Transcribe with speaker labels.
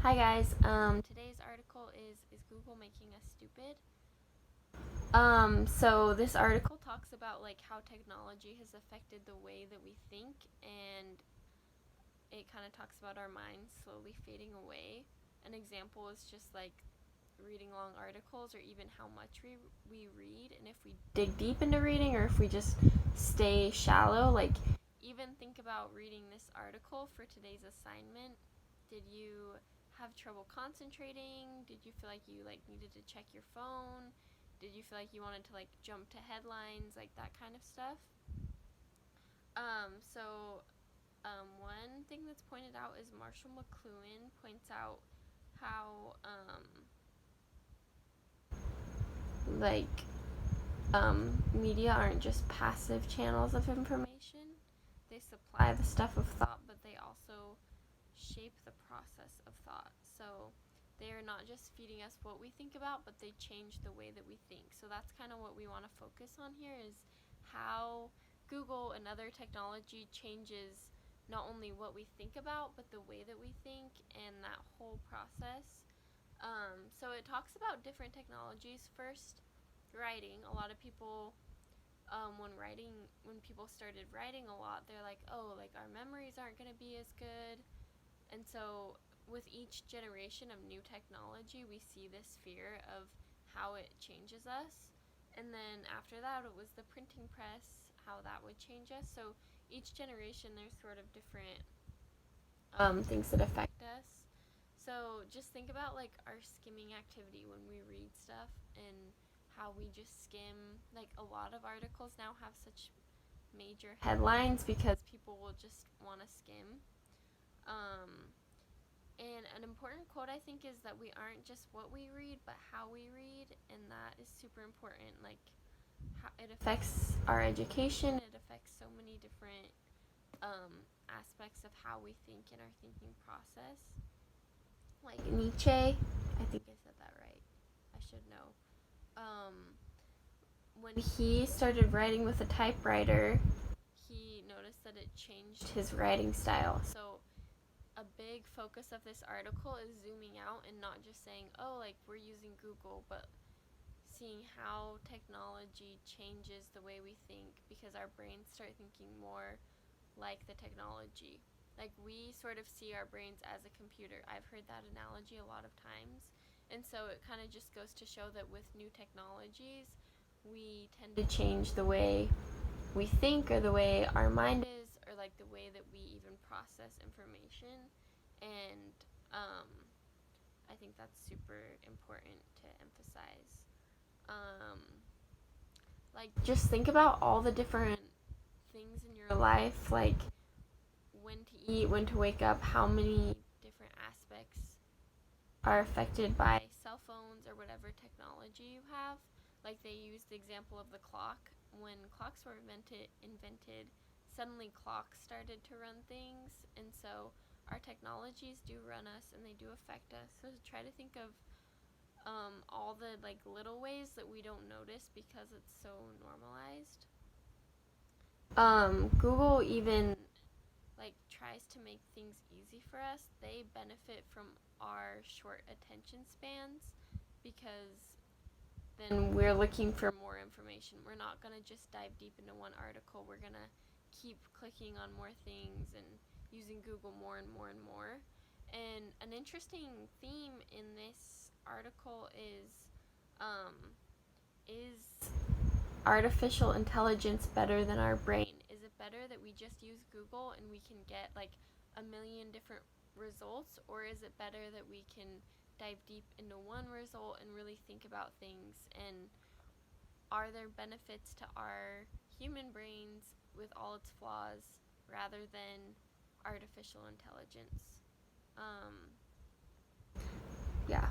Speaker 1: Hi guys. Today's article is Google making us stupid? So this article talks about like how technology has affected the way that we think, and it kind of talks about our minds slowly fading away. An example is just like reading long articles, or even how much we read, and if we dig deep into reading or if we just stay shallow. Like, even think about reading this article for today's assignment. Did you have trouble concentrating? Did you feel like you needed to check your phone? Did you feel like you wanted to jump to headlines, like that kind of stuff? One thing that's pointed out is Marshall McLuhan points out how like media aren't just passive channels of information. They supply the stuff of thought, but they also shape the process of thought. So they are not just feeding us what we think about, but they change the way that we think. So that's kind of what we want to focus on here, is how Google and other technology changes not only what we think about, but the way that we think and that whole process. So it talks about different technologies. First, writing. A lot of people, when people started writing a lot, they're like, oh, like our memories aren't going to be as good. And so with each generation of new technology, we see this fear of how it changes us. And then after that, it was the printing press, how that would change us. So each generation, there's sort of different things that affect us. So just think about like our skimming activity when we read stuff, and how we just skim. Like, a lot of articles now have such major headlines because people will just want to skim. Um, and an important quote, I think, is that we aren't just what we read, but how we read, and that is super important. Like, how it affects our education, it affects so many different aspects of how we think in our thinking process. Like Nietzsche, I think I said that right. I should know. When he started writing with a typewriter, he noticed that it changed his writing style. So a big focus of this article is zooming out and not just saying, oh, like we're using Google, but seeing how technology changes the way we think, because our brains start thinking more like the technology. Like, we sort of see our brains as a computer. I've heard that analogy a lot of times. And so it kind of just goes to show that with new technologies, we tend to change the way we think, or the way our mind is, or like the way that we even process information. And I think that's super important to emphasize. Um, like, just think about all the different things in your life, like when to eat, when to wake up, how many different aspects are affected by cell phones or whatever technology you have. Like, they used the example of the clock. When clocks were invented, suddenly clocks started to run things, and so our technologies do run us and they do affect us. So try to think of all the like little ways that we don't notice because it's so normalized. Google even like tries to make things easy for us. They benefit from our short attention spans, because then we're looking for more information. We're not going to just dive deep into one article. We're going to keep clicking on more things and using Google more and more and more. And an interesting theme in this article is artificial intelligence better than our brain? Is it better that we just use Google and we can get like a million different results, or is it better that we can dive deep into one result and really think about things? And are there benefits to our human brains with all its flaws, rather than artificial intelligence? Um, yeah.